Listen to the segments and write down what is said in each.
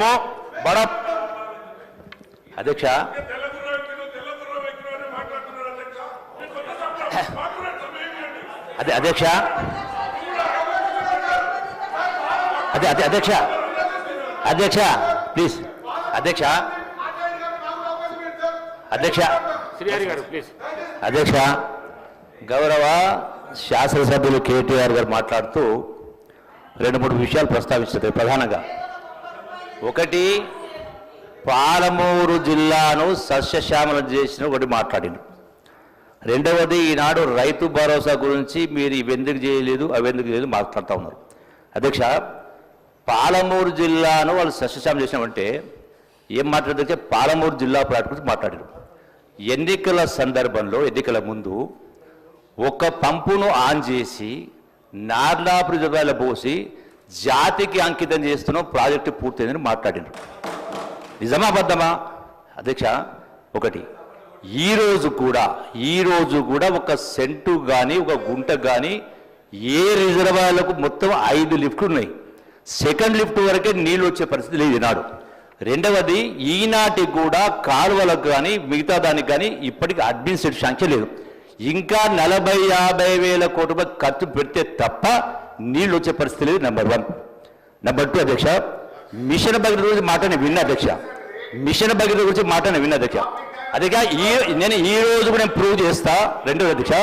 बड़ा अध्यक्ष अध्यक्ष अध्यक्ष अध्यक्ष प्लीज अध्यक्ष अध्यक्ष श्रीहरि गारू प्लीज अध्यक्ष गौरव శాసనసభ్యులు కేటీఆర్ గారు మాట్లాడుతూ రెండు మూడు విషయాలు ప్రస్తావించారు. ప్రధానంగా ఒకటి పాలమూరు జిల్లాను సస్యశ్యామలం చేసిన ఒకటి మాట్లాడిండు. రెండవది ఈనాడు రైతు భరోసా గురించి మీరు ఇవెందుకు చేయలేదు అవెందుకు చేయలేదు మాట్లాడుతూ ఉన్నారు. అధ్యక్ష పాలమూరు జిల్లాను వాళ్ళు సస్యశ్యామలం చేసినామంటే ఏం మాట్లాడితే పాలమూరు జిల్లా ప్రాజెక్టు గురించి మాట్లాడారు. ఎన్నికల సందర్భంలో ఎన్నికల ముందు ఒక పంపును ఆన్ చేసి నార్లాపురి జిల్లాలో పోసి జాతికి అంకితం చేస్తున్నాం ప్రాజెక్టు పూర్తయిందని మాట్లాడినారు. నిజమా అబద్ధమా అధ్యక్ష? ఒకటి ఈరోజు కూడా ఒక సెంటు కానీ ఒక గుంట కానీ ఏ రిజర్వాయర్లకు మొత్తం 5 లిఫ్ట్లు ఉన్నాయి. సెకండ్ లిఫ్ట్ వరకే నీళ్ళు వచ్చే పరిస్థితి లేదు ఈనాడు. రెండవది ఈనాటికి కూడా కాలువలకు కానీ మిగతా దానికి కానీ ఇప్పటికీ అడ్మినిస్ట్రేటివ్ శాంక్షన్ లేదు. ఇంకా 40-50 వేల కోట్ల రూపాయలు ఖర్చు పెడితే తప్ప నీళ్ళు వచ్చే పరిస్థితి లేదు. నెంబర్ 1. నెంబర్ 2 అధ్యక్ష మిషన్ భగీరథ గురించి మాట నేను విన్నా అధ్యక్ష. మిషన్ భగీరథ గురించి మాట నేను విన్నా అధ్యక్ష. అదే నేను ఈ రోజు కూడా నేను ప్రూవ్ చేస్తా. రెండోది అధ్యక్ష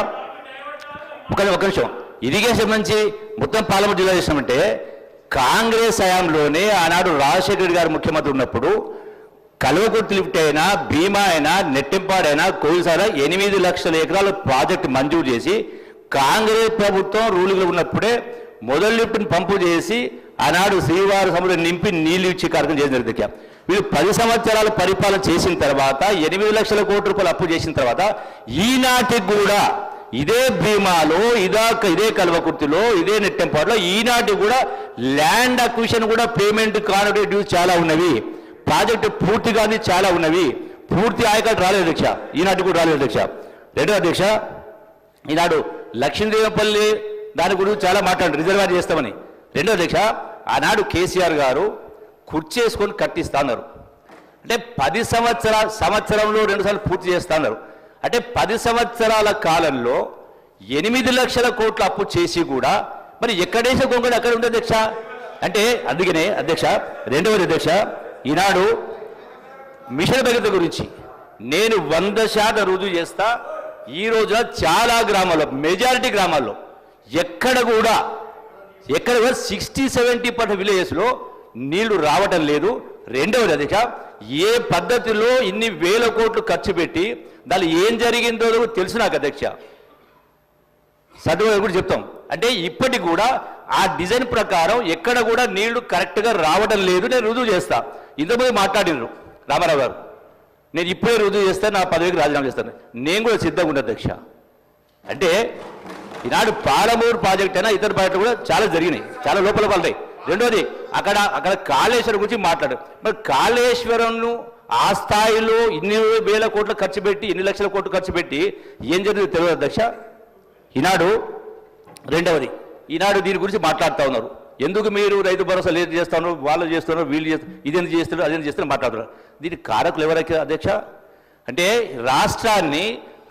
ఒక నిమిషం ఇరిగేషన్ నుంచి మొత్తం పాలమూరు జిల్లా చేసినామంటే కాంగ్రెస్ హయాంలోనే ఆనాడు రాజశేఖర రెడ్డి గారు ముఖ్యమంత్రి ఉన్నప్పుడు కల్వకుర్తి లిఫ్ట్ అయినా భీమా అయినా నెట్టింపాడైనా కోయిసారా 8 లక్షల ఎకరాల ప్రాజెక్టు మంజూరు చేసి కాంగ్రెస్ ప్రభుత్వం రూలింగ్లో ఉన్నప్పుడే మొదటి లిఫ్ట్ని పంపు చేసి ఆనాడు శ్రీవారి సముద్రం నింపి నీళ్లు ఇచ్చే కార్యక్రమం చేసిన జరిగింది. వీళ్ళు 10 సంవత్సరాల పరిపాలన చేసిన తర్వాత 8 లక్షల కోట్ల రూపాయలు అప్పు చేసిన తర్వాత ఈనాటికి కూడా ఇదే భీమాలో ఇదే కల్వకుర్తిలో ఇదే నెట్టెంపాడులో ఈనాటికి కూడా ల్యాండ్ అక్విజిషన్ కూడా పేమెంట్ కానుడే డ్యూస్ చాలా ఉన్నవి. ప్రాజెక్టు పూర్తిగానే చాలా ఉన్నవి. పూర్తి ఆయకట్టు రాలేదు అధ్యక్ష. ఈనాటి కూడా రాలేదు అధ్యక్ష. రెండో అధ్యక్ష ఈనాడు లక్ష్మీదేవపల్లి దాని గురించి చాలా మాట్లాడారు రిజర్వాయర్ చేస్తామని. రెండో అధ్యక్ష ఆనాడు కేసీఆర్ గారు కుర్చేసుకొని కట్టిస్తా అన్నారు. అంటే 10 సంవత్సరంలో 2 సార్లు పూర్తి చేస్తా అన్నారు. అంటే 10 సంవత్సరాల కాలంలో 8 లక్షల కోట్ల అప్పు చేసి కూడా మరి ఎక్కడేసే కొంగడు అక్కడ ఉంది అధ్యక్ష. అంటే అందుకనే అధ్యక్ష రెండవది అధ్యక్ష ఈనాడు మిషన్ భగీరథ గురించి నేను 100% రుజువు చేస్తా. ఈ రోజున చాలా గ్రామాల్లో మెజారిటీ గ్రామాల్లో ఎక్కడ కూడా 60-70% విలేజెస్లో నీళ్లు రావటం లేదు. రెండవది అధ్యక్ష ఏ పద్ధతిలో ఇన్ని వేల కోట్లు ఖర్చు పెట్టి దానిలో ఏం జరిగిందో తెలుసు నాకు అధ్యక్ష. సదుపాయం కూడా చెప్తాం. అంటే ఇప్పటికి కూడా ఆ డిజైన్ ప్రకారం ఎక్కడ కూడా నీళ్లు కరెక్ట్గా రావడం లేదు. నేను రుజువు చేస్తా. ఇంతకుముందు మాట్లాడినారు రామారావు గారు, నేను ఇప్పుడే రుజువు చేస్తాను, నా పదవికి రాజీనామా చేస్తాను. నేను కూడా సిద్ధంగా ఉన్నా అధ్యక్ష. అంటే ఈనాడు పాలమూరు ప్రాజెక్ట్ అయినా ఇతర ప్రాజెక్టులు కూడా చాలా జరిగినాయి, చాలా లోపల పడతాయి. రెండోది అక్కడ కాళేశ్వరం గురించి మాట్లాడు. మరి కాళేశ్వరంను ఆ స్థాయిలో ఇన్ని వేల కోట్లు ఖర్చు పెట్టి 8 లక్షల కోట్లు ఖర్చు పెట్టి ఏం జరిగిందో తెలియదు అధ్యక్ష. ఈనాడు రెండవది ఈనాడు దీని గురించి మాట్లాడుతూ ఉన్నారు. ఎందుకు మీరు రైతు భరోసా లేదు చేస్తున్నారు, వాళ్ళు చేస్తున్నారు, వీళ్ళు చేస్తున్నారు, ఇదేందుకు చేస్తున్నారు, అదేందుకు చేస్తున్నారు మాట్లాడుతున్నారు. దీనికి కారకులు ఎవరైతే అధ్యక్ష? అంటే రాష్ట్రాన్ని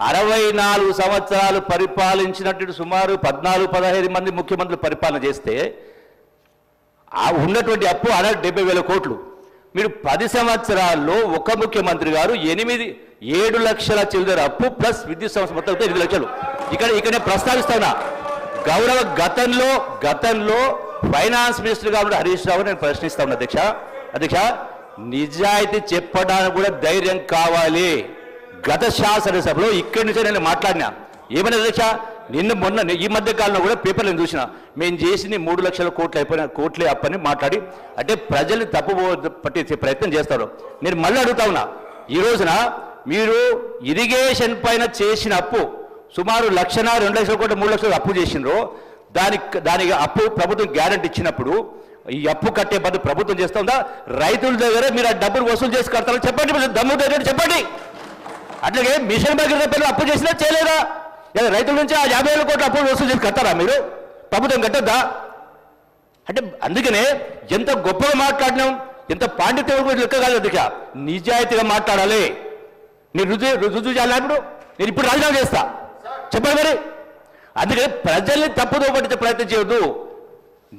64 సంవత్సరాలు పరిపాలించినట్టు సుమారు 14-15 మంది ముఖ్యమంత్రులు పరిపాలన చేస్తే ఉన్నటువంటి అప్పు 70,000 కోట్లు. మీరు 10 సంవత్సరాల్లో ఒక ముఖ్యమంత్రి గారు 7 లక్షల చిల్లర అప్పు ప్లస్ విద్యుత్ సంస్థ మొత్తం 8 లక్షలు. ఇక్కడ ప్రస్తావిస్తున్నా గౌరవ గతంలో ఫైనాన్స్ మినిస్టర్ గారు హరీష్ రావు నేను ప్రశ్నిస్తా ఉన్నా అధ్యక్ష నిజాయితీ చెప్పడానికి కూడా ధైర్యం కావాలి. గత శాసనసభలో ఇక్కడి నుంచే నేను మాట్లాడినా. ఏమన్నా అధ్యక్ష మొన్న ఈ మధ్య కాలంలో కూడా పేపర్లు నేను చూసిన మేము చేసింది 3 లక్షల కోట్లే అప్పని మాట్లాడి అంటే ప్రజల్ని తప్పు పట్టించే ప్రయత్నం చేస్తారు. నేను మళ్ళీ అడుగుతా ఉన్నా, ఈ రోజున మీరు ఇరిగేషన్ పైన చేసిన అప్పు సుమారు 1,00,000, 2 లక్షల కోట్లు, 3 లక్షలు అప్పు చేసినారో దానికి అప్పు ప్రభుత్వం గ్యారెంటీ ఇచ్చినప్పుడు ఈ అప్పు కట్టే పద్ధతి ప్రభుత్వం చేస్తుందా? రైతుల దగ్గర మీరు ఆ డబ్బులు వసూలు చేసి కడతారని చెప్పండి, దమ్ము చెప్పండి. అట్లాగే మిషన్ భగీరథ పేరు అప్పు చేసినా చేయలేదా? రైతుల నుంచి ఆ 50,000 కోట్ల అప్పు వసూలు చేసి కట్టారా మీరు? ప్రభుత్వం కట్టద్దా? అంటే అందుకనే ఎంత గొప్పగా మాట్లాడినాం. ఎంత పాండిత్యం కూడా లెక్క కాదు అధ్యక్ష. నిజాయితీగా మాట్లాడాలి. నేను రుజువు చేయాలన్నప్పుడు నేను ఇప్పుడు రాజీనామా చేస్తా చెప్పండి మరి. అందుకని ప్రజల్ని తప్పుదో పట్టించే ప్రయత్నం చేయొద్దు.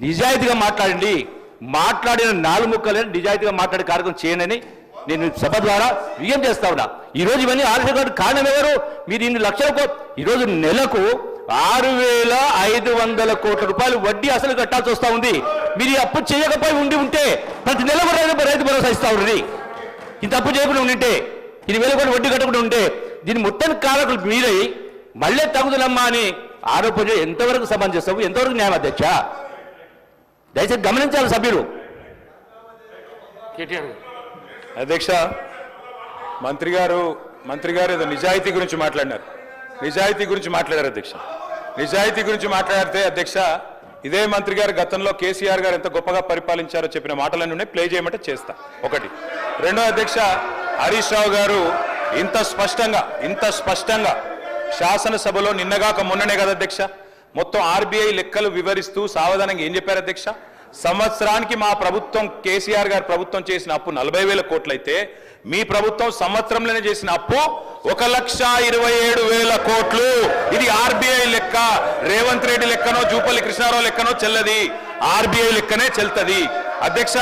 నిజాయితీగా మాట్లాడండి. మాట్లాడిన 4 ముక్కలే నిజాయితీగా మాట్లాడే కార్యక్రమం చేయనని నేను సభ ద్వారా విజయం చేస్తా ఉన్నా. ఈరోజు ఇవన్నీ ఆలోచన కారణం ఎవరు? మీరు ఇన్ని లక్షల ఈరోజు నెలకు 6,500 కోట్ల రూపాయలు వడ్డీ అసలు కట్టాల్సి వస్తూ ఉంది. మీరు ఈ అప్పు చేయకపోయి ఉంటే ప్రతి నెల రైతు భరోసా ఇస్తా ఉంది. ఇంత అప్పు చేయకుండా ఉంటే 2,000 కోట్లు వడ్డీ కట్టకుండా ఉంటే దీని మొత్తం కారకులు మీరై మళ్ళీ తగుదలమ్మా అని ఆరోపణ ఎంతవరకు సమంజసం, ఎంతవరకు న్యాయం అధ్యక్ష? దయచేసి గమనించాలి సభ్యులు. అధ్యక్ష, మంత్రి గారు ఏదో నిజాయితీ గురించి మాట్లాడినారు. నిజాయితీ గురించి మాట్లాడారు అధ్యక్ష. నిజాయితీ గురించి మాట్లాడితే అధ్యక్ష, ఇదే మంత్రి గారు గతంలో కేసీఆర్ గారు ఎంత గొప్పగా పరిపాలించారో చెప్పిన మాటలన్నీ ప్లే చేయమంటే చేస్తా. ఒకటి. రెండో అధ్యక్ష, హరీష్ రావు గారు ఇంత స్పష్టంగా శాసనసభలో నిన్నగాక మొన్ననే కదా అధ్యక్ష మొత్తం ఆర్బీఐ లెక్కలు వివరిస్తూ సావధానంగా ఏం చెప్పారు అధ్యక్ష? సంవత్సరానికి మా ప్రభుత్వం కేసీఆర్ గారు ప్రభుత్వం చేసిన అప్పు 40,000 కోట్లయితే మీ ప్రభుత్వం సంవత్సరంలోనే చేసిన అప్పు 1,27,000 కోట్లు. ఇది ఆర్బీఐ లెక్క. రేవంత్ రెడ్డి లెక్కనో జూపల్లి కృష్ణారావు లెక్కనో చెల్లది, ఆర్బీఐ లెక్కనే చెల్తది. అధ్యక్ష,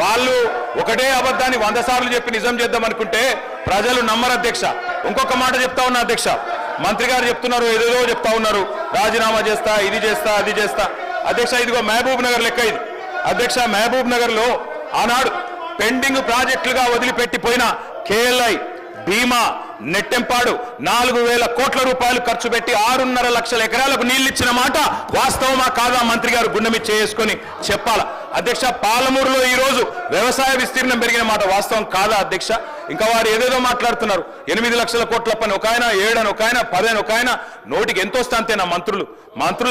వాళ్ళు ఒకటే అబద్ధాన్ని 100 సార్లు చెప్పి నిజం చేద్దాం అనుకుంటే ప్రజలు నమ్మరు అధ్యక్ష. ఇంకొక మాట చెప్తా ఉన్నా అధ్యక్ష, మంత్రి గారు చెప్తున్నారు, ఏదేదో చెప్తా ఉన్నారు, రాజీనామా చేస్తా, ఇది చేస్తా, అది చేస్తా. అధ్యక్ష, ఇదిగో మహబూబ్ నగర్ లెక్క ఇది అధ్యక్ష. మహబూబ్ నగర్ లో ఆనాడు పెండింగ్ ప్రాజెక్టులుగా వదిలిపెట్టిపోయిన కేఎల్ఐ, భీమా, నెట్టెంపాడు 4,000 కోట్ల రూపాయలు ఖర్చు పెట్టి 6.5 లక్షల ఎకరాలకు నీళ్లు ఇచ్చిన మాట వాస్తవమా కాదా? మంత్రి గారు గుండెమి చేసుకొని చెప్పాలా అధ్యక్ష. పాలమూరులో ఈ రోజు వ్యవసాయ విస్తీర్ణం పెరిగిన మాట వాస్తవం కాదా అధ్యక్ష? ఇంకా వారు ఏదేదో మాట్లాడుతున్నారు. 8 లక్షల కోట్ల పని ఒక ఆయన, 7 అని ఒక ఆయన, 10 అని ఒక ఆయన. నోటికి ఎంతో వస్తే అంతేనా మంత్రులు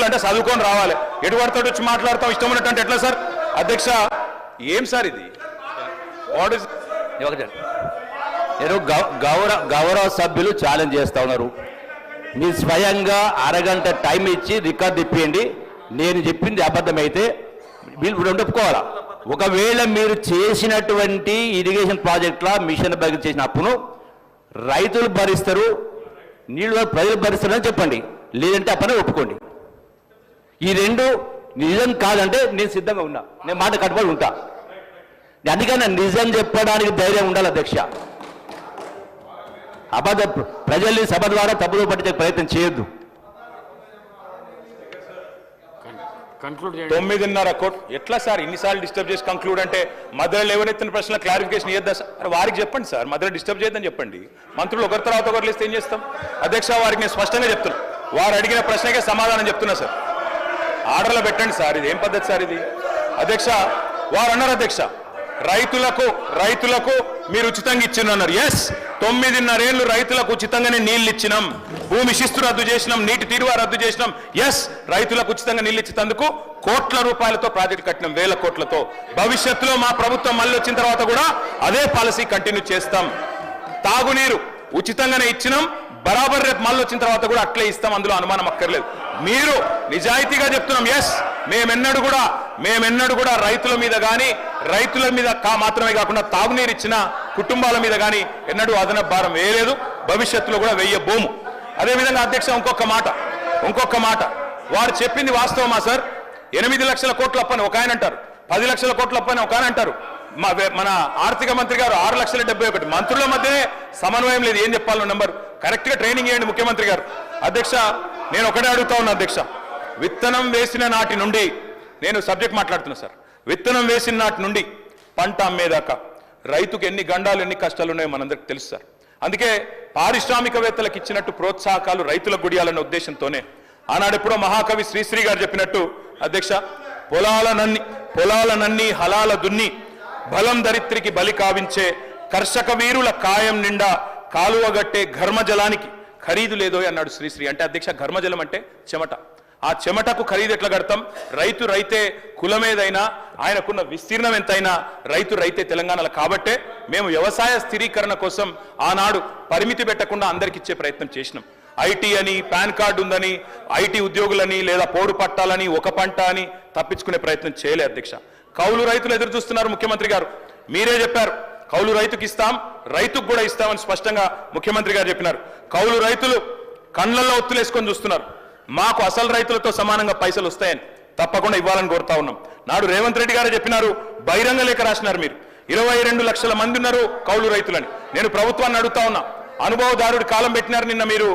అంటే చదువుకొని రావాలి. ఎటువడితో వచ్చి మాట్లాడతాం ఇష్టం ఉన్నట్టు ఎట్లా సార్ అధ్యక్ష? ఏం సార్ ఇది? నేను గౌరవ సభ్యులు ఛాలెంజ్ చేస్తా ఉన్నారు. మీరు స్వయంగా అరగంట టైం ఇచ్చి రికార్డు ఇప్పియండి. నేను చెప్పింది అబద్ధమైతే వీళ్ళు ఒప్పుకోవాలా? ఒకవేళ మీరు చేసినటువంటి ఇరిగేషన్ ప్రాజెక్టుల మిషన్ బగిలి చేసిన అప్పును రైతులు భరిస్తారు, నీళ్ళు ప్రజలు భరిస్తారని చెప్పండి. లేదంటే ఆ పని ఒప్పుకోండి. ఈ రెండు నిజం కాదంటే నేను సిద్ధంగా ఉన్నా, నేను మాట కట్టుబడి ఉంటా. అందుకని నిజం చెప్పడానికి ధైర్యం ఉండాలి అధ్యక్ష. అబద్ధ ప్రజల్ని సభ ద్వారా తప్పుదో పట్టించే ప్రయత్నం చేయొద్దు. 9.5 కోట్లు ఎట్లా సార్? ఇన్నిసార్లు డిస్టర్బ్ చేసి కంక్లూడ్ అంటే మధ్యలో లేవనెత్తిన ప్రశ్న క్లారిఫికేషన్ ఇద్దా సార్? వారికి చెప్పండి సార్, మధ్యలో డిస్టర్బ్ చేయొద్దని చెప్పండి. మంత్రులు ఒకరి తర్వాత ఒకరు లేస్తే ఏం చేస్తాం అధ్యక్ష? వారికి నేను స్పష్టంగా చెప్తున్నా, వారు అడిగిన ప్రశ్నకే సమాధానం చెప్తున్నా సార్. ఆర్డర్లో పెట్టండి సార్, ఇది ఏం పద్ధతి సార్ ఇది అధ్యక్ష? వారు అన్నారు అధ్యక్ష, రైతులకు మీరు ఉచితంగా ఇచ్చిన్నారు. ఎస్, 9.5 ఏళ్ళు రైతులకు ఉచితంగానే నీళ్లు ఇచ్చినాం. భూమి శిస్తు రద్దు చేసినాం, నీటి తీరువా రద్దు చేసినాం. ఎస్, రైతులకు ఉచితంగా నీళ్ళు ఇచ్చేందుకు కోట్ల రూపాయలతో ప్రాజెక్టు కట్టినాం, 1000 కోట్లతో. భవిష్యత్తులో మా ప్రభుత్వం మళ్ళీ వచ్చిన తర్వాత కూడా అదే పాలసీ కంటిన్యూ చేస్తాం. తాగునీరు ఉచితంగానే ఇచ్చినాం, బరాబర్ రేపు మళ్ళీ వచ్చిన తర్వాత కూడా అట్లే ఇస్తాం, అందులో అనుమానం అక్కర్లేదు. మీరు నిజాయితీగా చెప్తున్నాం. ఎస్, మేమెన్నడూ కూడా రైతుల మీద కానీ, రైతుల మీద మాత్రమే కాకుండా తాగునీరు ఇచ్చిన కుటుంబాల మీద కానీ ఎన్నడూ అదనపు భారం వేయలేదు, భవిష్యత్తులో కూడా వెయ్యబోము. అదేవిధంగా అధ్యక్ష, ఇంకొక మాట వారు చెప్పింది వాస్తవమా సార్? 8 లక్షల కోట్ల అప్పని ఒక ఆయన అంటారు, 10 లక్షల కోట్ల అప్పని ఒక ఆయన అంటారు. మన ఆర్థిక మంత్రి గారు 6,71,000. మంత్రుల మధ్యనే సమన్వయం లేదు. ఏం చెప్పాలో నెంబర్ కరెక్ట్ గా ట్రైనింగ్ చేయండి ముఖ్యమంత్రి గారు. అధ్యక్ష, నేను ఒకటే అడుగుతా ఉన్నా అధ్యక్ష, విత్తనం వేసిన నాటి నుండి, నేను సబ్జెక్ట్ మాట్లాడుతున్నా సార్, విత్తనం వేసిన నాటి నుండి పంట అమ్మేదాకా రైతుకు ఎన్ని గండాలు, ఎన్ని కష్టాలు ఉన్నాయో మనందరికి తెలుసు సార్. అందుకే పారిశ్రామికవేత్తలకు ఇచ్చినట్టు ప్రోత్సాహకాలు రైతులకు గుడియాలన్న ఉద్దేశంతోనే ఆనాడెప్పుడో మహాకవి శ్రీశ్రీ గారు చెప్పినట్టు అధ్యక్ష, పొలాలనన్నీ హలాల దున్ని బలం దరిత్రికి బలి కావించే కర్షక వీరుల కాయం నిండా కాలువగట్టే ఘర్మజలానికి ఖరీదు లేదో అన్నాడు శ్రీశ్రీ. అంటే అధ్యక్ష, ఘర్మజలం అంటే చెమట. ఆ చెమటకు ఖరీదు ఎట్లా కడతాం? రైతే కులమేదైనా, ఆయనకున్న విస్తీర్ణం ఎంతైనా రైతే తెలంగాణలో. కాబట్టే మేము వ్యవసాయ స్థిరీకరణ కోసం ఆనాడు పరిమితి పెట్టకుండా అందరికి ఇచ్చే ప్రయత్నం చేసినాం. ఐటీ అని, పాన్ కార్డు ఉందని, ఐటీ ఉద్యోగులని లేదా పోడు పట్టాలని, ఒక పంట అని తప్పించుకునే ప్రయత్నం చేయలే అధ్యక్ష. కౌలు రైతులు ఎదురు చూస్తున్నారు ముఖ్యమంత్రి గారు. మీరే చెప్పారు కౌలు రైతుకి ఇస్తాం, రైతుకు కూడా ఇస్తామని స్పష్టంగా ముఖ్యమంత్రి గారు చెప్పినారు. కౌలు రైతులు కళ్ళల్లో ఒత్తులేసుకొని చూస్తున్నారు. మాకు అసలు రైతులతో సమానంగా పైసలు వస్తాయని తప్పకుండా ఇవ్వాలని కోరుతా ఉన్నాం. నాడు రేవంత్ రెడ్డి గారు చెప్పినారు, బహిరంగ లేఖ రాసినారు మీరు. 22 లక్షల మంది ఉన్నారు కౌలు రైతులని. నేను ప్రభుత్వాన్ని అడుగుతా ఉన్నా, అనుభవదారుడి కాలం పెట్టినారు నిన్న మీరు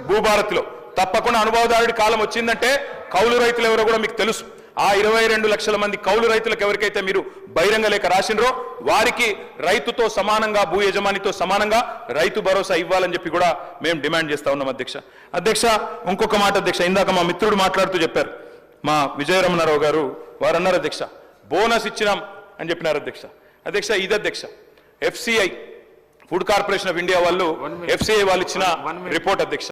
భూభారతిలో. తప్పకుండా అనుభవదారుడి కాలం వచ్చిందంటే కౌలు రైతులు ఎవరో కూడా మీకు తెలుసు. ఆ 22 లక్షల మంది కౌలు రైతులకు ఎవరికైతే మీరు బహిరంగ లేఖ రాసినరో వారికి రైతుతో సమానంగా, భూ యజమానితో సమానంగా రైతు భరోసా ఇవ్వాలని చెప్పి కూడా మేము డిమాండ్ చేస్తా ఉన్నాం అధ్యక్ష. ఇంకొక మాట అధ్యక్ష, ఇందాక మా మిత్రుడు మాట్లాడుతూ చెప్పారు, మా విజయరమణారావు గారు, వారు అన్నారు అధ్యక్ష బోనస్ ఇచ్చినాం అని చెప్పినారు అధ్యక్ష. ఇది అధ్యక్ష FCI food corporation of India వాళ్ళు FCI వాళ్ళు ఇచ్చిన రిపోర్ట్ అధ్యక్ష.